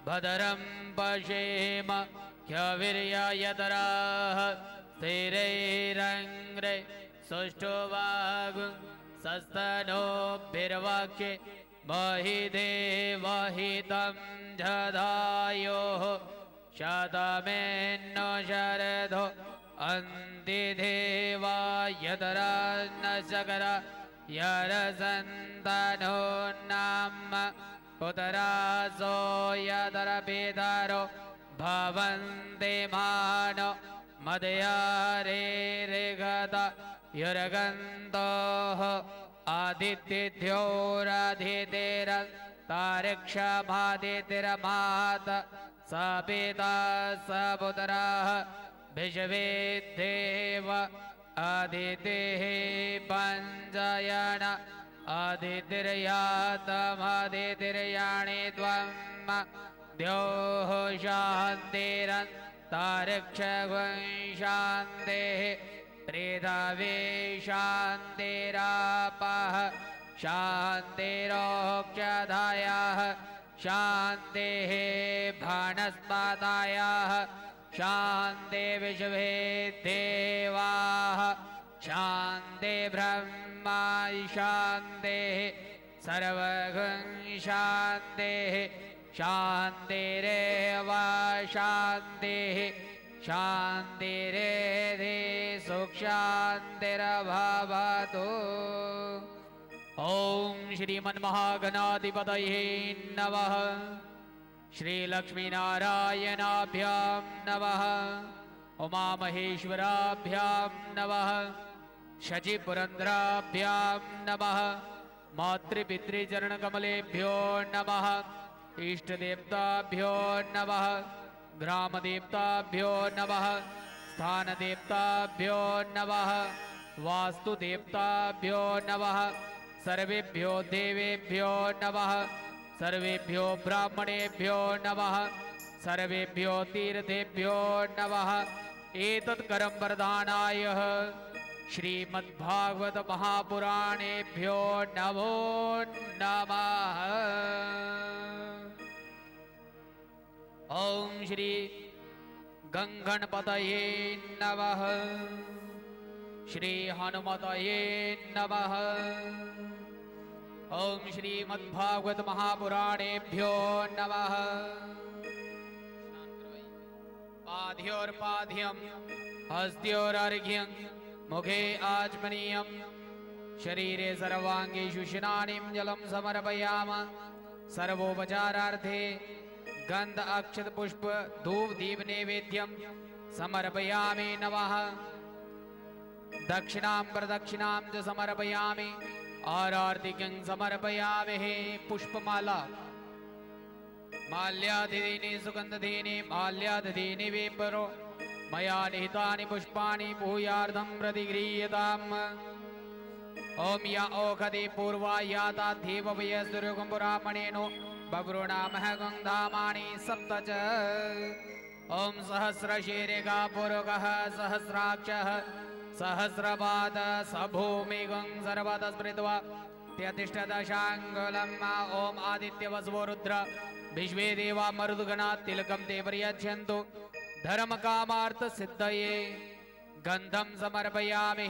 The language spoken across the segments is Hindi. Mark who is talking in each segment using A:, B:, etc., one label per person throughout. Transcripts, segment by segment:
A: भद्रं पश्येम ह्यवीर्ययतराः स्थिरैरङ्ग्रे सुष्ठुवागुं सस्तनोभिर्वाक्ये महि देवहितं जधायोः शतमेन्न शरदो अन्तिदेवायतरान्नशकरा यरसन्तनो नाम पुतरासो यतरपितरो भवन्ति मानो मदयारेरिगत युरगन्तोः आदित्येभ्योराधितेरतारिक्षमादितिरमात स पिता स पुत्रः विश्वेदेव आदितेः पञ्चयन आदितिर्यातमदितिर्याणि त्वं द्योः शान्तिरन्तारिक्षगुं शान्तिः पृथिवी शान्तिरापः शान्तिरोक्षधायाः शान्तिः वनस्पतयः शान्ति विश्वे देवाः शान्ति ब्रह्मा शान्तिः सर्वगुं शान्तिः शान्तिरेव शान्तिः शान्तिरेधि सुखशान्तिर्भवतु। ॐ श्रीमन्महागणाधिपतये नमः। श्रीलक्ष्मीनारायणाभ्यां नमः। उमामहेश्वराभ्यां नमः। शचीपुरन्द्राभ्यां नमः। मातृपितृचरणकमलेभ्यो नमः। इष्टदेवताभ्यो नमः। ग्रामदेवताभ्यो नमः। स्थानदेवताभ्यो नमः। वास्तुदेवताभ्यो नमः। सर्वेभ्यो देवेभ्यो नमः। सर्वेभ्यो ब्राह्मणेभ्यो नमः। सर्वेभ्यो तीर्थेभ्यो नमः। एतत्करं वरदानाय श्रीमद्भागवत महापुराणेभ्यो नमो नमः। ओम श्री गंगणपतये नमः। श्री हनुमतये नमः। ओम श्रीमद्भागवत महापुराणेभ्यो नमः। पाद्योर्पाद्यं हस्त्योरर्घ्यं मुखे आचमनीयं शरीरे सर्वांगेषु स्नानं जलं समर्पयामः। सर्वोपचारार्थे गंध अक्षत पुष्प धूप दीप नैवेद्यं समर्पयामि नमः। दक्षिणां प्रदक्षिणां च समर्पयामि। आरतिं समर्पयामि। पुष्पमाला माल्यादिदीनि सुगन्धदीनि माल्यादिदीनि विप्रो मया निहितानि पुष्पाणि भूयार्धं प्रतिगृह्यताम्। ओम या ओखदि पूर्वा याता धीववयस्तुर्गुम्पुरामणेनो बभ्रूणामः गन्धामानि सप्त च। ओम सहस्रशीर्षा पुरुषः सहस्राक्षः सहस्रपाद सभूमिगुं सर्वतः स्मृत्वा त्यतिष्ठदशाङ्गुलम्। ओम आदित्यवसवो रुद्र विश्वे देवा मरुद्गणा तिलकं ते प्रयच्छन्तु धर्म कामार्थ सिद्धये गंधं समर्पयामि।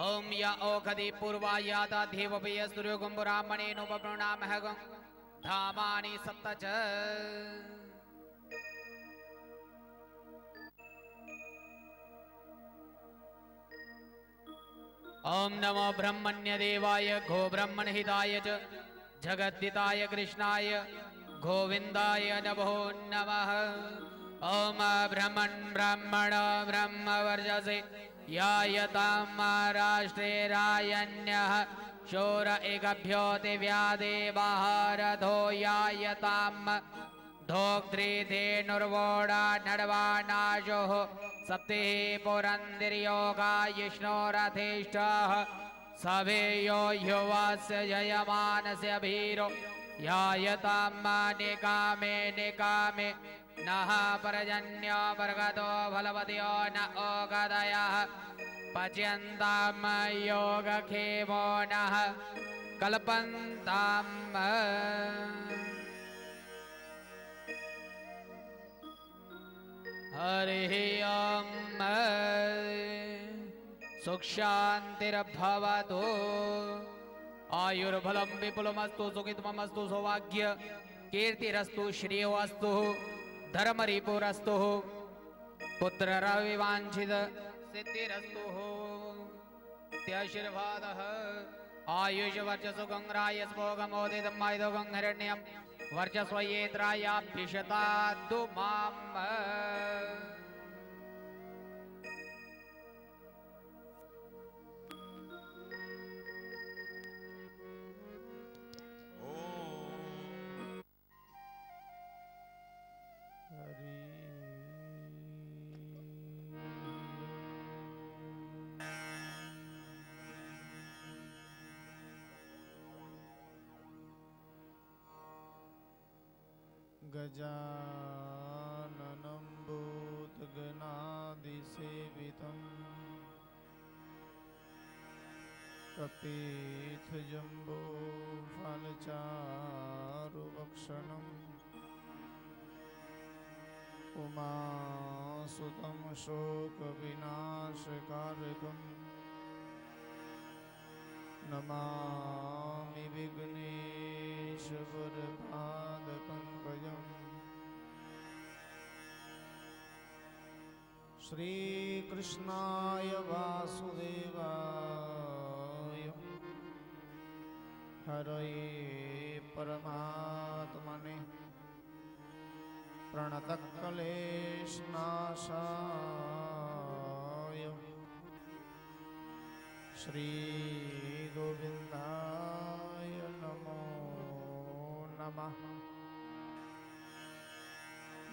A: ओम या ओखदि पूर्वा याता धीवपयस्तुर्गुम्पुरामणेनो बभ्रूणामः गन्धामानि सप्त च। ओम नमो ब्रह्मण्य देवाय गो ब्रह्मणहिताय च जगद्दिताय कृष्णाय गोविंदाय नमो नमः। ओम ब्रह्मन् ब्रह्मण ब्रह्मवर्चसे यायतां महाराष्ट्रे रायण्यः शोर एकभ्यो दिव्यादेवाहारधो यायतां धोक्त्री धेनुर्वोडा नडवानाशोः सप्ते पुरन्दिर्योगा विष्णोरधिष्ठः सवेयो युवास्य जयमानस्य भीरो यायतां निकामे निकामे नः पर्जन्यो वर्गतो फलवत्यो न ओगदयः पच्यन्तां योगक्षेमो नः कल्पन्ताम् हरिः ॐ सुखशान्तिर्भवतु आयुर्बलं विपुलमस्तु सुखितमस्तु सौभाग्य कीर्तिरस्तु श्रेयोस्तु धर्मरिपुरस्तु पुत्ररविवाञ्छित सिद्धिरस्तु त्याशीर्वादः आयुष्वर्चसु गङ्गाय स्मोगमोदितं मायुधं हिरण्यं वर्चस्वयेत्रायाभ्यशताद्दु माम्
B: गजाननं भूतगणादिसेवितं कपित्थजम्बो फलचारुभक्षणम् उमासुतं शोकविनाशकारकम् नमामि विघ्नेश्वरपादपङ्कजम् श्रीकृष्णाय वासुदेवाय हरये परमात्मने प्रणतक्लेशनाशाय श्रीगोविन्दाय नमो नमः।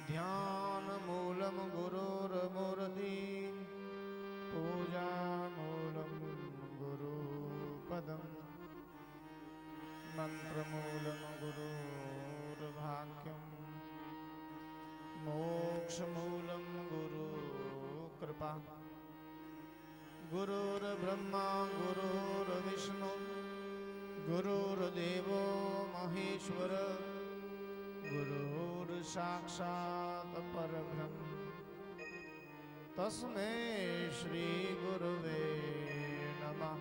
B: ध्यानमूलं गुरोर्मूर्ति पूजामूलं गुरुपदं मन्त्रमूलं गुरुर्भाग्यं मोक्षमूलं गुरुकृपा। गुरुर्ब्रह्मा गुरुर्विष्णु गुरुर्देवो महेश्वर गुरुर्साक्षात् परब्रह्म तस्मै श्री गुरुवे नमः।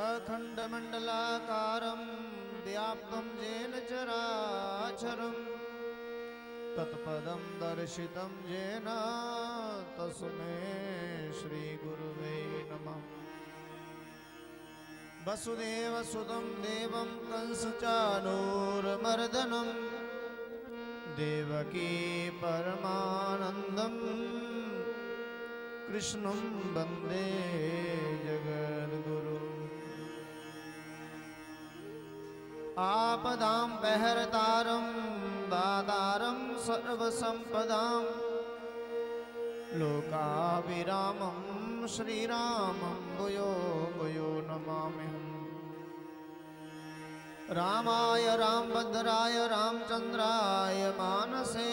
B: अखण्डमण्डलाकारं व्याप्तं येन चराचरं तत्पदं दर्शितं येन तस्मै श्री गुरुवे नमः। वसुदेवसुतं देवं कंसचाणूरमर्दनं देवकी परमानन्दं कृष्णं वन्दे जगद्गुरुं। आपदां प्रहर्तारं दातारं सर्वसम्पदां लोकाभिरामं श्रीरामं भूयो भूयो नमाम्यहम्। रामाय रामभद्राय रामचन्द्राय मानसे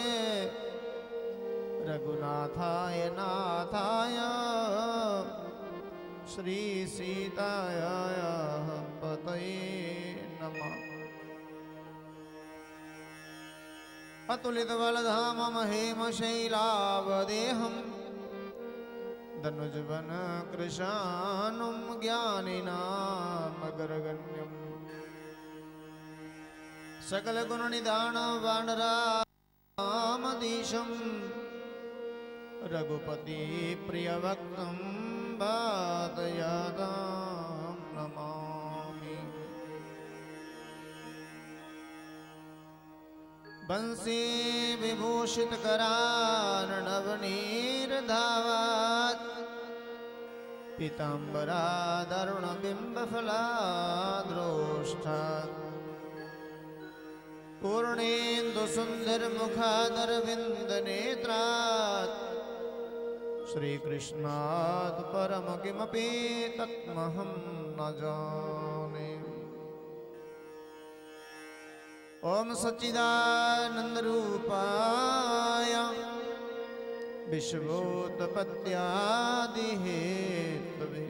B: रघुनाथाय नाथाय श्रीसीताय पतये नमः। अतुलितबलधामं हेमशैलावदेहं धनुजवन कृशानुं ज्ञानिनामग्रगण्यम् सकलगुणनिधानं वानरामधीशं रघुपतिप्रियभक्तं वातयातां नमामि। बंसी विभूषितकरार्णवनीरधावात् पीताम्बरादरुणबिम्बफलाद्रोष्ठात् पूर्णेन्दुसुन्दरमुखादरविन्दनेत्रात् श्रीकृष्णात् परम किमपि तत्महं न जाने। ओम सच्चिदानन्दरूपाय विश्वोत्पत्त्यादिहेतवे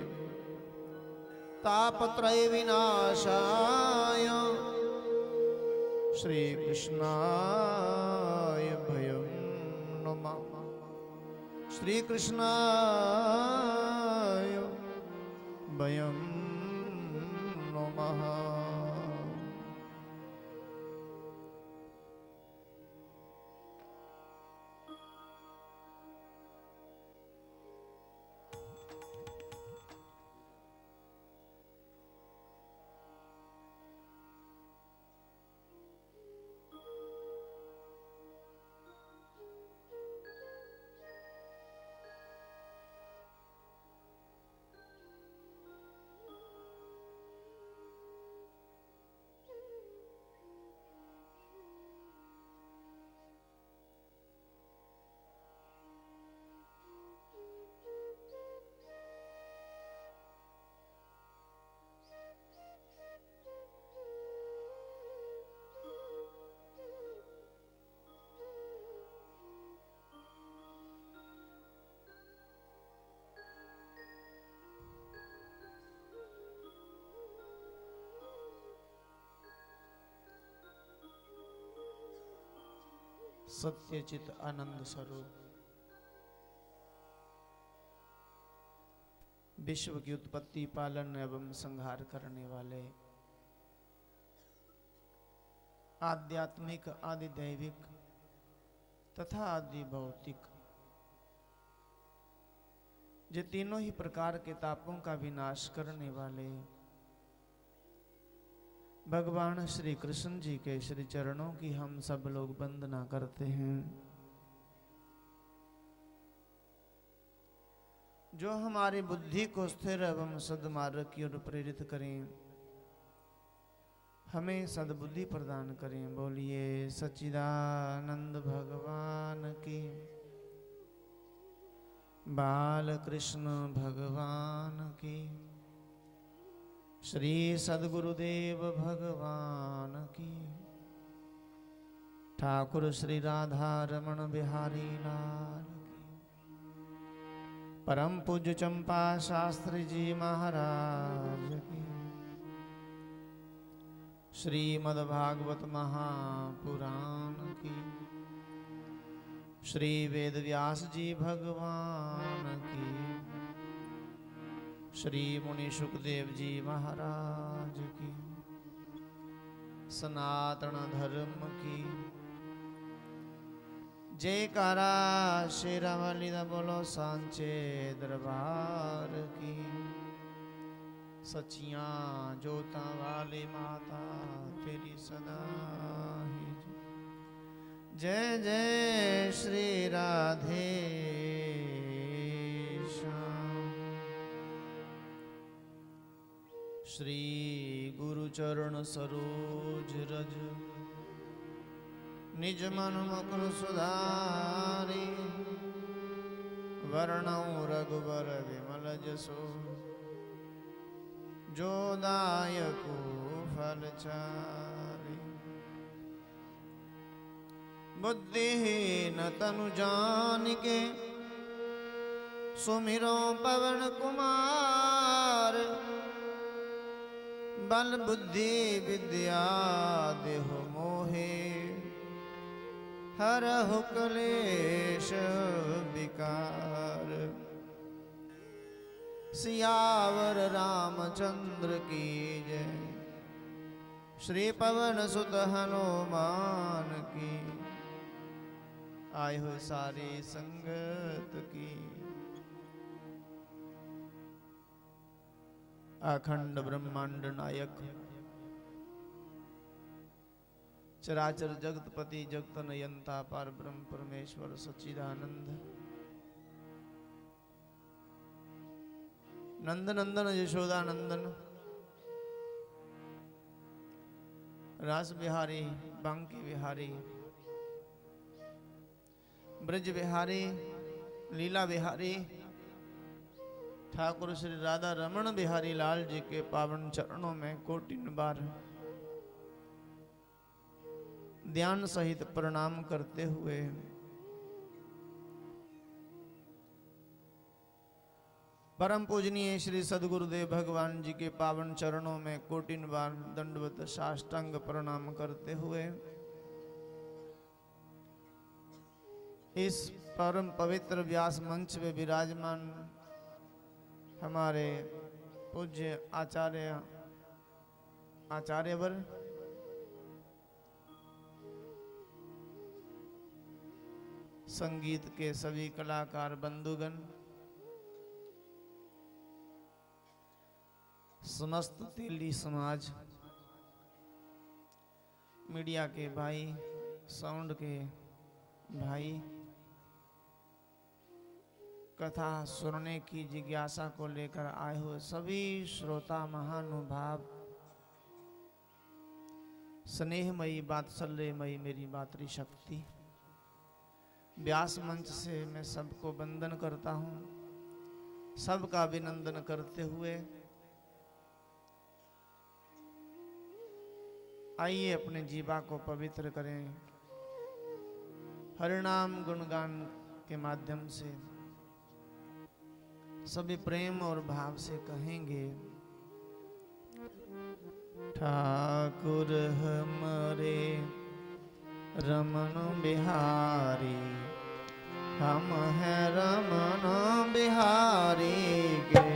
B: तापत्रय विनाशाय श्री कृष्णाय भयं नमः। श्री कृष्णाय भयं नमः। सत्यचित आनंद स्वरूप विश्व की उत्पत्ति, पालन एवं संहार करने वाले आध्यात्मिक, आदि दैविक तथा आदि भौतिक ये तीनों ही प्रकार के तापों का विनाश करने वाले भगवान श्री कृष्ण जी के श्री चरणों की हम सब लोग वंदना करते हैं, जो हमारी बुद्धि को स्थिर एवं सद्मार्ग की ओर प्रेरित करें, हमें सद्बुद्धि प्रदान करें। बोलिए सच्चिदानंद भगवान की, बाल कृष्ण भगवान की, श्री सद्गुरुदेव भगवान की, ठाकुर श्री राधा रमण बिहारी लाल की, परम पूज्य चंपा शास्त्री जी महाराज की, श्रीमद् भागवत महापुराण की, श्री वेद व्यास जी भगवान की, श्री मुनि सुखदेव जी महाराज की, सनातन धर्म की जयकारा। शेरावाली दा बोलो सांचे दरबार की, सचियां जोता वाली माता तेरी सदा ही जय जय श्री राधे श्याम। श्री गुरु चरण सरोज रज निज मन मुकुर सुधारी, वर्णौ रघुबर विमल जसो जो दायको फलचारी। बुद्धिहीन तनु जानिके सुमिरो पवन कुमार, बल बुद्धि विद्या देहु मोहे हरहु क्लेश विकार। सियावर रामचंद्र की जय, श्री पवन सुत हनुमान की, आए हो सारी संगत की। अखंड ब्रह्मांड नायक चराचर जगतपति जगत नयंता पार ब्रह्म परमेश्वर सच्चिदानंद नंद नंदन यशोदा नंदन रास बिहारी बांकी बिहारी ब्रज बिहारी लीला बिहारी ठाकुर श्री राधा रमण बिहारी लाल जी के पावन चरणों में कोटिन बार ध्यान सहित प्रणाम करते हुए परम पूजनीय श्री सदगुरुदेव भगवान जी के पावन चरणों में कोटिन बार दंडवत साष्टांग प्रणाम करते हुए इस परम पवित्र व्यास मंच में विराजमान हमारे पूज्य आचार्यवर संगीत के सभी कलाकार बंधुगण, समस्त तेली समाज, मीडिया के भाई, साउंड के भाई, कथा सुनने की जिज्ञासा को लेकर आए हुए सभी श्रोता महानुभाव, स्नेहमयी वात्सल्यमयी मेरी मातृशक्ति, व्यास मंच से मैं सबको वंदन करता हूँ। सबका अभिनंदन करते हुए आइए अपने जीवा को पवित्र करें, हरिनाम गुणगान के माध्यम से सभी प्रेम और भाव से कहेंगे, ठाकुर हमारे रमन बिहारी, हम हैं रमन बिहारी के।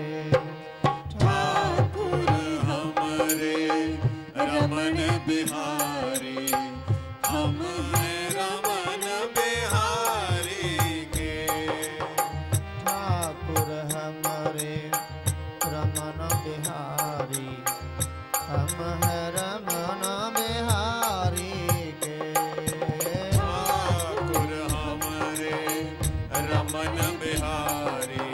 C: ठाकुर हमारे रमन बिहारी, हम हैं रमन बिहारी के।
B: ठाकुर हमारे रमन बिहारी, हम हैं रमन बिहारी के।
C: ठाकुर हमारे रमन बिहारी,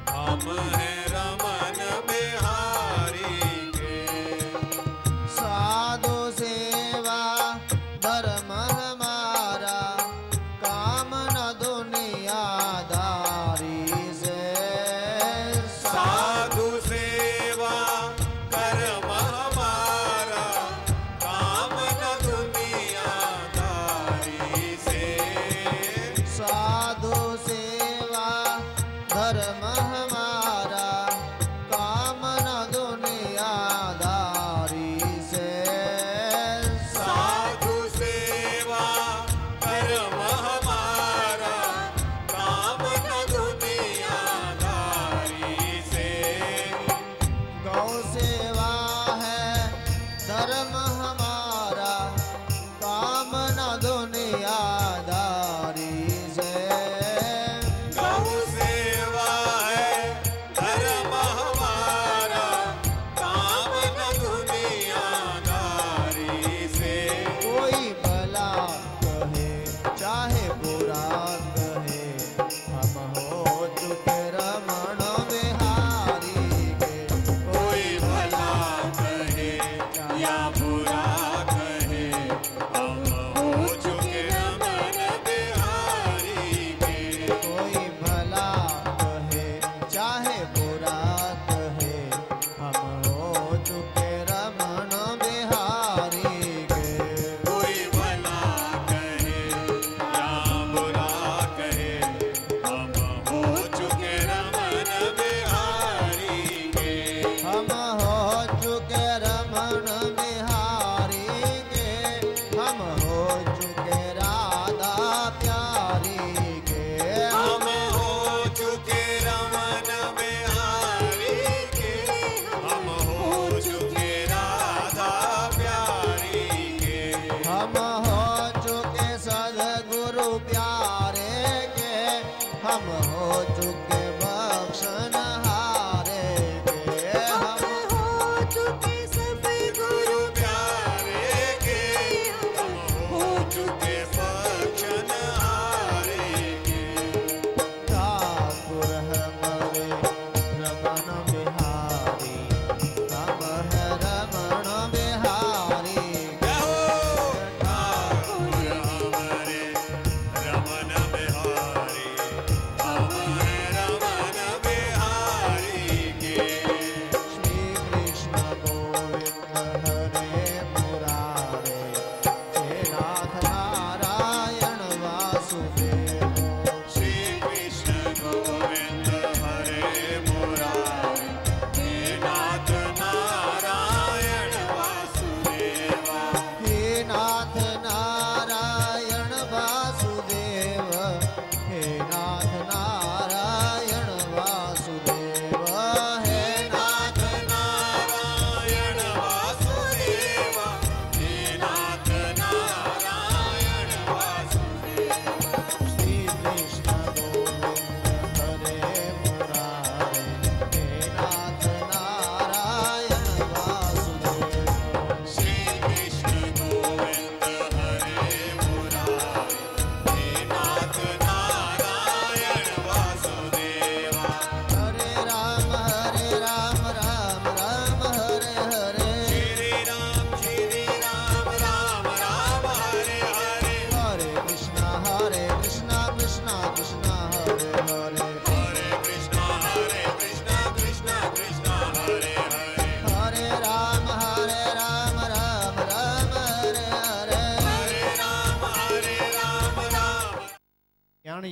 C: हम हैं रमन बिहारी के।
B: साधु सेवा धर्म हमारा, काम न दुनियादारी से।
C: साधु सेवा कर्म हमारा, काम न दुनियादारी से।
B: साधु सेवा धर्म हमारा, काम न दुनियादारी से।
C: साधु सेवा कर्म हमारा, काम न दुनियादारी से।
B: गौ सेवा है धर्म हमारा, काम न दुनियादारी से।
C: गौ सेवा है धर्म हमारा, काम न दुनियादारी से।
B: कोई भला कहे चाहे बुरा कहे, हम हो चुके रमण बिहारी के।
C: कोई भला कहे या बुरा कहे, हम हो चुके रमन बिहारी के।
B: कोई भला कहे चाहे बुरा कहे, हम हो चुके रमण बिहारी के।
C: कोई भला कहे या बुरा कहे, हम हो चुके रमन बिहारी के।
B: हम हो चुके रमण बिहारी के। हम हो चुके राधा प्यारी के।
C: हम हो चुके रमन बिहारी के। हम हो चुके राधा प्यारी के।
B: हम हो चुके सद्गुरु प्यारे के। हम हो चुके बख्शनहारे के। हम
D: हो चुके सब
C: गुरु प्यारे के। हम हो चुके बख्शनहारे के।
B: ठाकुर हमारे रमण बिहारी, हम हैं रमण बिहारी के।
C: ठाकुर हमारे रमन बिहारी, हम हैं रमन बिहारी के।
B: श्री कृष्ण को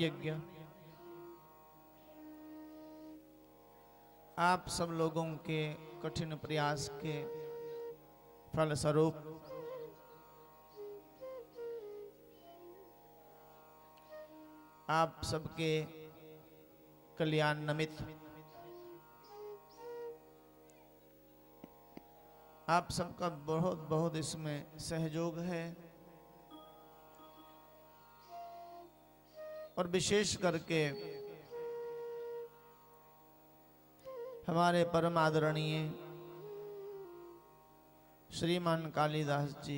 B: यज्ञ आप सब लोगों के कठिन प्रयास के फल स्वरूप आप सबके कल्याण निमित्त आप सबका बहुत बहुत इसमें सहयोग है। और विशेष करके हमारे परम आदरणीय श्रीमान कालिदास जी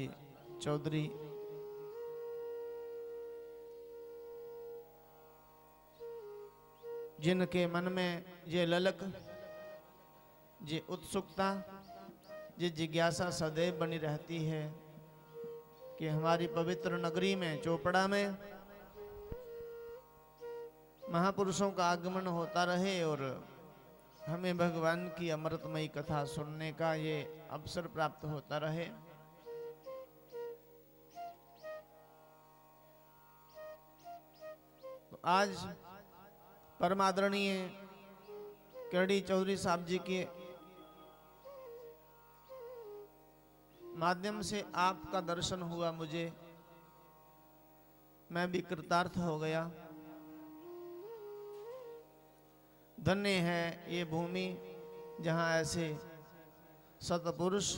B: चौधरी जिनके मन में ये ललक, ये उत्सुकता, ये जिज्ञासा सदैव बनी रहती है कि हमारी पवित्र नगरी में चोपड़ा में महापुरुषों का आगमन होता रहे और हमें भगवान की अमृतमयी कथा सुनने का ये अवसर प्राप्त होता रहे। तो आज परमादरणीय केडी चौधरी साहब जी के माध्यम से आपका दर्शन हुआ, मुझे मैं भी कृतार्थ हो गया। धन्य है ये भूमि जहाँ ऐसे सतपुरुष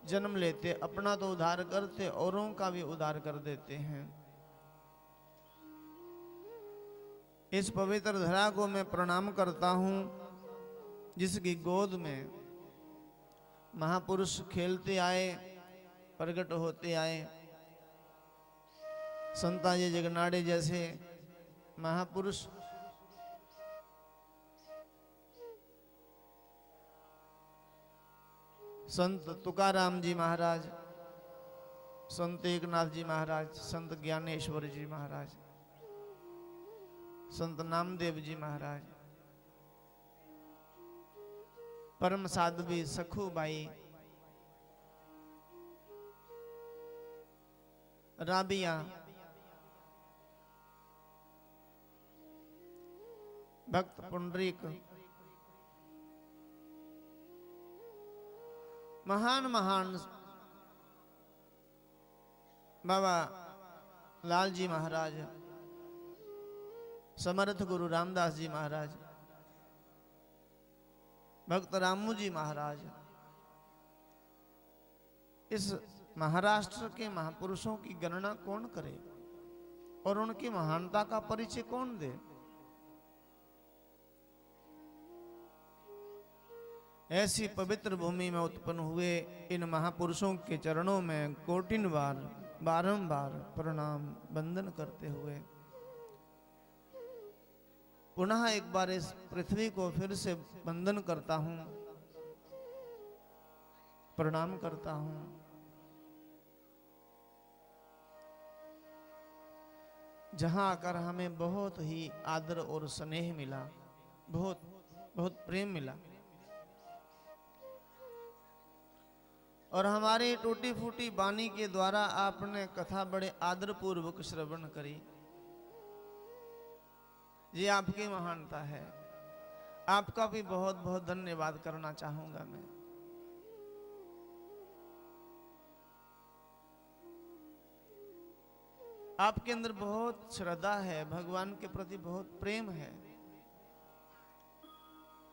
B: जन्म लेते, अपना तो उद्धार करते, औरों का भी उद्धार कर देते हैं। इस पवित्र धरा को मैं प्रणाम करता हूँ जिसकी गोद में महापुरुष खेलते आए, प्रकट होते आए। संताजी जगनाड़े जैसे महापुरुष संत तुकाराम जी महाराज, संत एकनाथ जी महाराज, संत ज्ञानेश्वर जी महाराज, संत नामदेव जी महाराज, परम साध्वी सखूबाई, राबिया, भक्त पुंडरीक, महान महान बाबा लाल जी महाराज, समर्थ गुरु रामदास जी महाराज, भक्त रामू जी महाराज, इस महाराष्ट्र के महापुरुषों की गणना कौन करे और उनकी महानता का परिचय कौन दे। ऐसी पवित्र भूमि में उत्पन्न हुए इन महापुरुषों के चरणों में कोटिन बार बारंबार प्रणाम वंदन करते हुए पुनः एक बार इस पृथ्वी को फिर से वंदन करता हूं, प्रणाम करता हूं। जहां आकर हमें बहुत ही आदर और स्नेह मिला, बहुत बहुत प्रेम मिला और हमारी टूटी फूटी वाणी के द्वारा आपने कथा बड़े आदर पूर्वक श्रवण करी। ये आपकी महानता है, आपका भी बहुत बहुत धन्यवाद करना चाहूंगा मैं। आपके अंदर बहुत श्रद्धा है, भगवान के प्रति बहुत प्रेम है,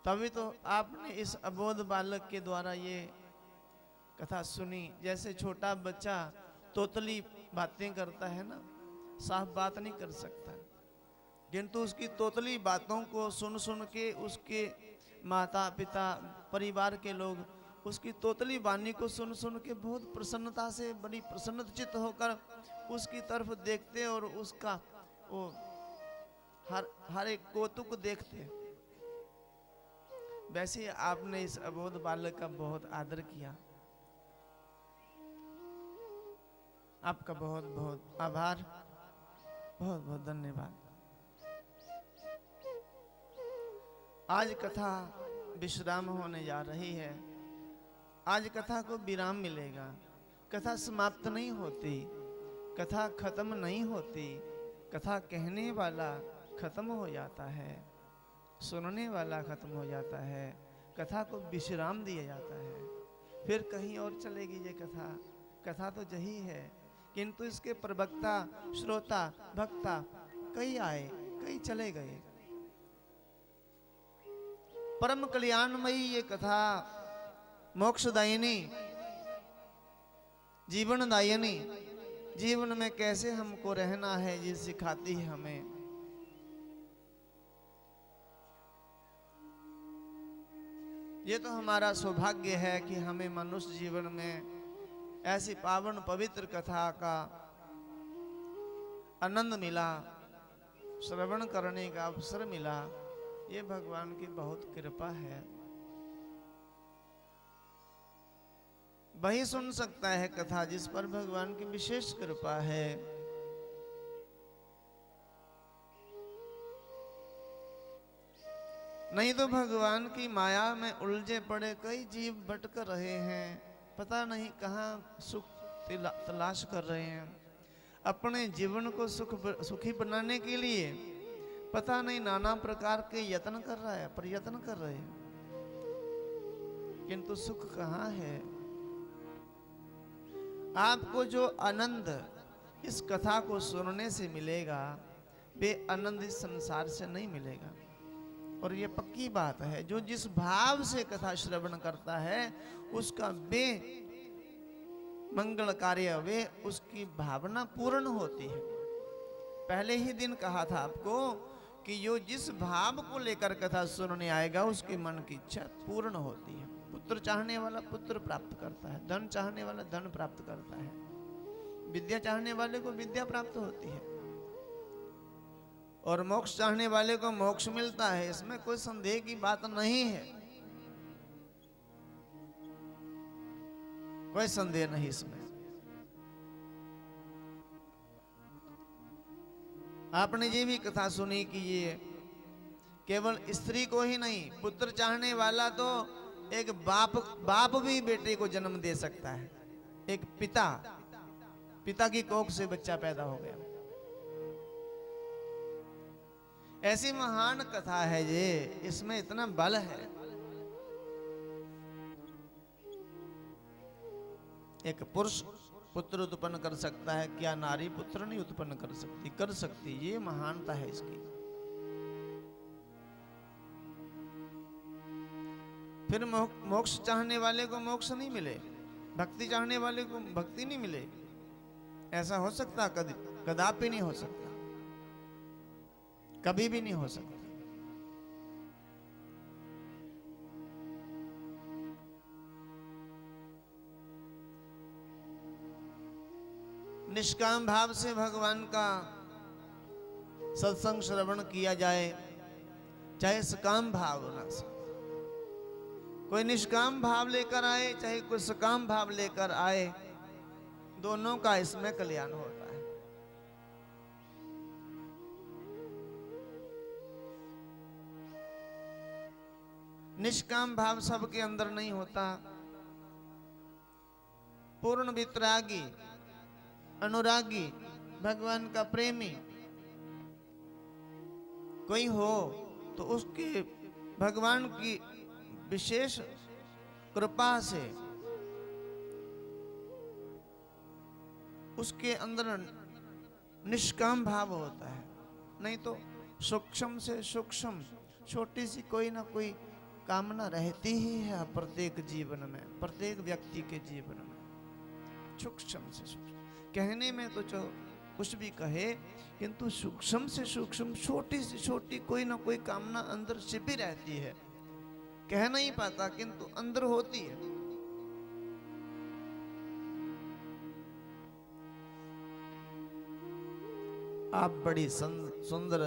B: तभी तो आपने इस अबोध बालक के द्वारा ये कथा सुनी। जैसे छोटा बच्चा तोतली बातें करता है ना, साफ बात नहीं कर सकता, किंतु उसकी तोतली बातों को सुन सुन के उसके माता पिता परिवार के लोग उसकी तोतली वाणी को सुन सुन के बहुत प्रसन्नता से, बड़ी प्रसन्नचित्त होकर उसकी तरफ देखते और उसका वो हर एक कौतुक देखते। वैसे आपने इस अबोध बालक का बहुत आदर किया, आपका बहुत बहुत आभार, बहुत बहुत धन्यवाद। आज कथा विश्राम होने जा रही है, आज कथा को विराम मिलेगा। कथा समाप्त नहीं होती, कथा खत्म नहीं होती, कथा कहने वाला खत्म हो जाता है, सुनने वाला खत्म हो जाता है, कथा को विश्राम दिया जाता है, फिर कहीं और चलेगी ये कथा। कथा तो यही है, किंतु इसके प्रवक्ता, श्रोता, भक्ता कई आए, कई चले गए। परम कल्याणमयी ये कथा, मोक्षदायिनी, जीवनदायिनी, जीवन में कैसे हमको रहना है ये सिखाती है हमें। ये तो हमारा सौभाग्य है कि हमें मनुष्य जीवन में ऐसी पावन पवित्र कथा का आनंद मिला, श्रवण करने का अवसर मिला। ये भगवान की बहुत कृपा है। वही सुन सकता है कथा जिस पर भगवान की विशेष कृपा है। नहीं तो भगवान की माया में उलझे पड़े कई जीव भटक रहे हैं, पता नहीं कहाँ सुख तलाश कर रहे हैं। अपने जीवन को सुखी बनाने के लिए पता नहीं नाना प्रकार के यत्न कर रहा है, प्रयत्न कर रहे हैं, किंतु सुख कहाँ है। आपको जो आनंद इस कथा को सुनने से मिलेगा, वे आनंद इस संसार से नहीं मिलेगा। और ये पक्की बात है, जो जिस भाव से कथा श्रवण करता है उसका वे मंगल कार्य, वे उसकी भावना पूर्ण होती है। पहले ही दिन कहा था आपको कि जो जिस भाव को लेकर कथा सुनने आएगा उसके मन की इच्छा पूर्ण होती है। पुत्र चाहने वाला पुत्र प्राप्त करता है, धन चाहने वाला धन प्राप्त करता है, विद्या चाहने वाले को विद्या प्राप्त होती है, और मोक्ष चाहने वाले को मोक्ष मिलता है। इसमें कोई संदेह की बात नहीं है, कोई संदेह नहीं इसमें। आपने ये भी कथा सुनी कि ये केवल स्त्री को ही नहीं, पुत्र चाहने वाला तो एक बाप भी बेटे को जन्म दे सकता है। एक पिता की कोख से बच्चा पैदा हो गया। ऐसी महान कथा है ये, इसमें इतना बल है। एक पुरुष पुत्र उत्पन्न कर सकता है, क्या नारी पुत्र नहीं उत्पन्न कर सकती? कर सकती, ये महानता है इसकी। फिर मोक्ष चाहने वाले को मोक्ष नहीं मिले, भक्ति चाहने वाले को भक्ति नहीं मिले, ऐसा हो सकता? कदापि नहीं हो सकता, कभी भी नहीं हो सकता। निष्काम भाव से भगवान का सत्संग श्रवण किया जाए, चाहे सकाम भावना से, कोई निष्काम भाव लेकर आए चाहे कोई सकाम भाव लेकर आए, दोनों का इसमें कल्याण होता है। निष्काम भाव सबके अंदर नहीं होता। पूर्ण वितरागी, अनुरागी, भगवान का प्रेमी कोई हो तो उसके भगवान की विशेष कृपा से उसके अंदर निष्काम भाव होता है। नहीं तो सूक्ष्म से सूक्ष्म छोटी सी कोई ना कोई कामना रहती ही है प्रत्येक जीवन में, प्रत्येक व्यक्ति के जीवन में। सूक्ष्म से सूक्ष्म कहने में तो जो कुछ भी कहे, किंतु सूक्ष्म से सूक्ष्म छोटी से छोटी कोई ना कोई कामना अंदर छिपी रहती है, कह नहीं पाता किंतु अंदर होती है। आप बड़ी सुंदर